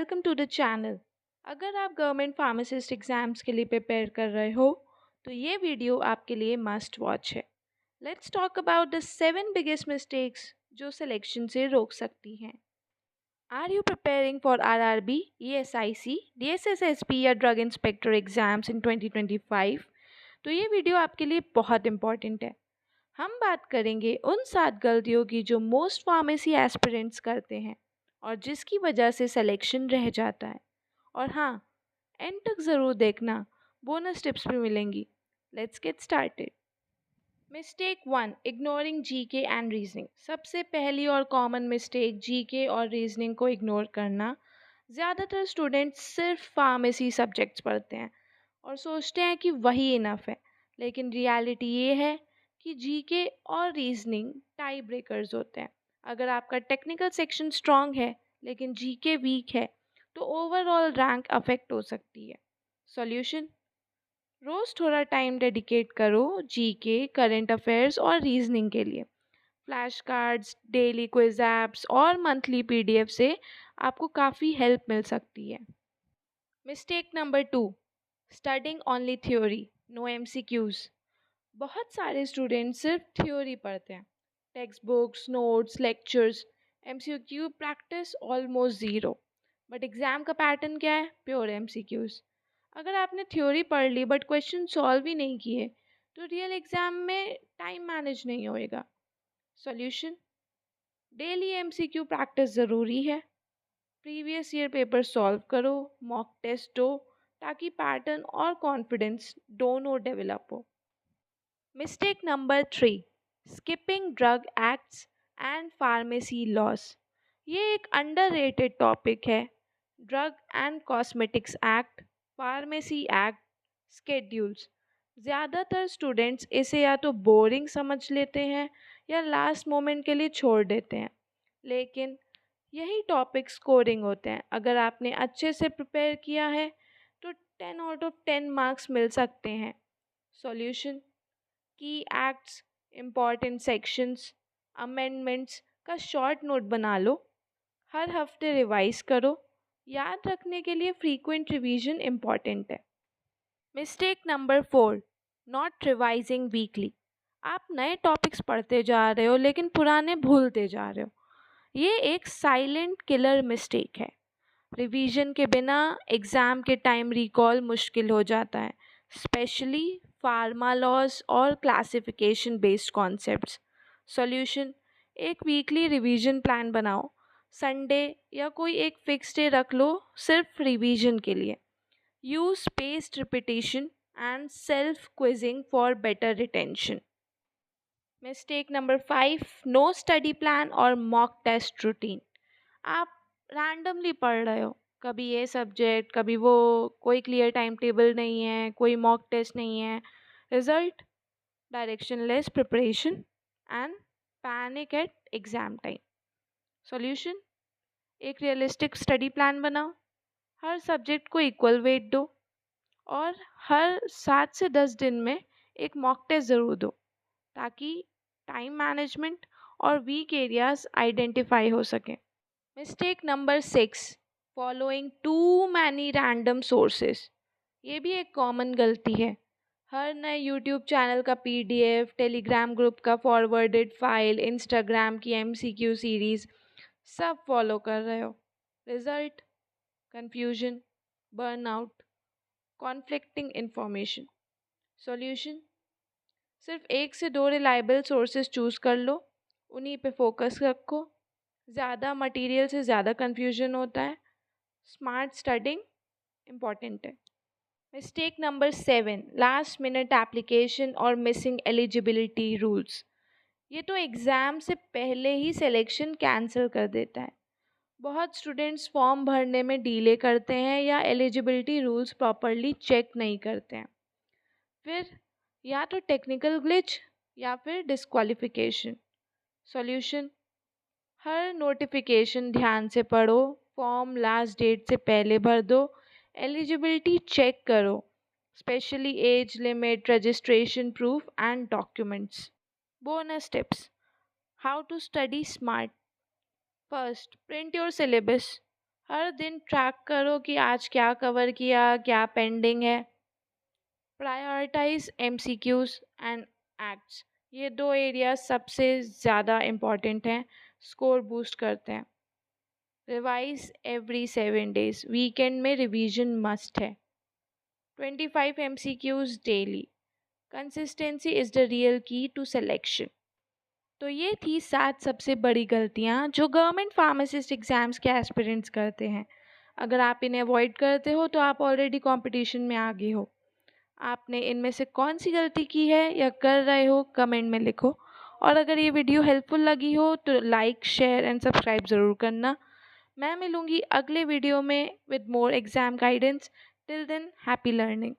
Welcome to the channel. अगर आप government pharmacist exams के लिए प्रिपेयर कर रहे हो तो ये वीडियो आपके लिए मस्ट वॉच है। Let's talk about the 7 biggest mistakes जो सिलेक्शन से रोक सकती हैं। Are you preparing for RRB, ESIC, DSSSP या ड्रग इंस्पेक्टर एग्जाम्स इन 2025? तो ये वीडियो आपके लिए बहुत इंपॉर्टेंट है। हम बात करेंगे उन 7 गलतियों की जो मोस्ट फार्मेसी एस्पिरेंट्स करते हैं और जिसकी वजह से सिलेक्शन रह जाता है। और हाँ, एंड तक ज़रूर देखना, बोनस टिप्स भी मिलेंगी। Let's get started. Mistake 1, ignoring GK and reasoning. सबसे पहली और कॉमन मिस्टेक जीके और रीजनिंग को इग्नोर करना। ज़्यादातर स्टूडेंट्स सिर्फ फार्मेसी सब्जेक्ट्स पढ़ते हैं और सोचते हैं कि वही इनफ है, लेकिन रियलिटी ये है कि जीके और रीजनिंग टाई ब्रेकर्स होते हैं। अगर आपका टेक्निकल सेक्शन स्ट्रांग है लेकिन जीके वीक है तो ओवरऑल रैंक अफेक्ट हो सकती है। सॉल्यूशन: रोज़ थोड़ा टाइम डेडिकेट करो जीके, करंट अफेयर्स और रीजनिंग के लिए। Flash cards, daily quiz apps और मंथली पीडीएफ से आपको काफ़ी हेल्प मिल सकती है। Mistake number 2, studying only theory, no MCQs. बहुत सारे स्टूडेंट्स सिर्फ थ्योरी पढ़ते हैं, text books, notes, lectures, MCQ practice almost zero. But exam का पैटर्न क्या है? Pure MCQs. अगर आपने थ्योरी पढ़ ली बट क्वेश्चन सॉल्व ही नहीं किए तो रियल एग्ज़ाम में टाइम मैनेज नहीं होएगा। सॉल्यूशन: डेली एमसीक्यू प्रैक्टिस ज़रूरी है। प्रीवियस ईयर पेपर सॉल्व करो, मॉक टेस्ट दो, ताकि पैटर्न और कॉन्फिडेंस दोनों डेवलप हो। Mistake number 3, skipping drug acts and pharmacy loss. ये एक अंडररेटेड टॉपिक है। Drug and cosmetics act, pharmacy act, schedules. ज़्यादातर स्टूडेंट्स इसे या तो बोरिंग समझ लेते हैं या लास्ट मोमेंट के लिए छोड़ देते हैं, लेकिन यही टॉपिक स्कोरिंग होते हैं। अगर आपने अच्छे से प्रिपेयर किया है तो 10 आउट ऑफ 10 मार्क्स मिल सकते हैं। सॉल्यूशन: की एक्ट्स, इम्पॉर्टेंट सेक्शंस, अमेंडमेंट्स का शॉर्ट नोट बना लो। हर हफ्ते रिवाइज करो। याद रखने के लिए फ्रीक्वेंट रिवीजन इम्पॉर्टेंट है। Mistake number 4, not revising weekly. आप नए टॉपिक्स पढ़ते जा रहे हो लेकिन पुराने भूलते जा रहे हो। ये एक साइलेंट किलर मिस्टेक है। रिवीजन के बिना एग्ज़ाम के टाइम रिकॉल मुश्किल हो जाता है, स्पेशली फार्मा लॉज और क्लासिफिकेशन बेस्ड कॉन्सेप्ट्स। सॉल्यूशन: एक वीकली रिवीजन प्लान बनाओ। संडे या कोई एक फिक्स डे रख लो सिर्फ रिवीजन के लिए। Use spaced repetition and self quizzing for better retention. Mistake number 5, no study plan और मॉक टेस्ट रूटीन। आप रैंडमली पढ़ रहे हो, कभी ये सब्जेक्ट कभी वो, कोई क्लियर टाइम टेबल नहीं है, कोई मॉक टेस्ट नहीं है। Result: directionless preparation and panic at exam time. Solution: एक रियलिस्टिक स्टडी प्लान बनाओ। हर सब्जेक्ट को इक्वल वेट दो और हर 7 से 10 दिन में एक मॉक टेस्ट ज़रूर दो, ताकि टाइम मैनेजमेंट और वीक एरियाज आइडेंटिफाई हो सकें। Mistake number 6, following too many random sources. ये भी एक कॉमन गलती है। हर नए यूट्यूब चैनल का पीडीएफ, टेलीग्राम ग्रुप का फॉरवर्डेड फाइल, इंस्टाग्राम की एमसीक्यू सीरीज़ सब फॉलो कर रहे हो। Result: confusion, burnout, conflicting information. Solution: सिर्फ 1 से 2 रिलायबल सोर्सेज चूज़ कर लो, उन्हीं पे फोकस रखो। ज़्यादा मटेरियल से ज़्यादा कन्फ्यूजन होता है। स्मार्ट स्टडिंग इम्पॉर्टेंट है। Mistake number 7, last minute application और मिसिंग एलिजिबिलिटी रूल्स। ये तो एग्ज़ाम से पहले ही सिलेक्शन कैंसिल कर देता है। बहुत स्टूडेंट्स फॉर्म भरने में डिले करते हैं या एलिजिबिलिटी रूल्स प्रॉपरली चेक नहीं करते हैं। फिर या तो टेक्निकल ग्लिच या फिर डिस्क्वालिफिकेशन। सॉल्यूशन: हर नोटिफिकेशन ध्यान से पढ़ो, फॉर्म लास्ट डेट से पहले भर दो, एलिजिबिलिटी चेक करो, specially age limit, registration proof and documents. Bonus tips: how to study smart. First, print your syllabus. हर दिन ट्रैक करो कि आज क्या कवर किया, क्या पेंडिंग है। प्रायोरिटाइज एमसीक्यूज एंड एक्ट्स, ये दो एरिया सबसे ज़्यादा इम्पॉर्टेंट हैं, स्कोर बूस्ट करते हैं। रिवाइज एवरी 7 days, वीकेंड में रिवीजन मस्ट है। 25 MCQs daily, consistency is the real की टू सिलेक्शन। तो ये थी 7 सबसे बड़ी गलतियाँ जो गवर्नमेंट फार्मासिस्ट एग्ज़ाम्स के एस्पिरेंट्स करते हैं। अगर आप इन्हें अवॉइड करते हो तो आप ऑलरेडी कंपटीशन में आगे हो। आपने इनमें से कौन सी गलती की है या कर रहे हो, कमेंट में लिखो। और अगर ये वीडियो हेल्पफुल लगी हो तो लाइक, शेयर एंड सब्सक्राइब ज़रूर करना। मैं मिलूँगी अगले वीडियो में with more exam guidance. Till then, happy learning.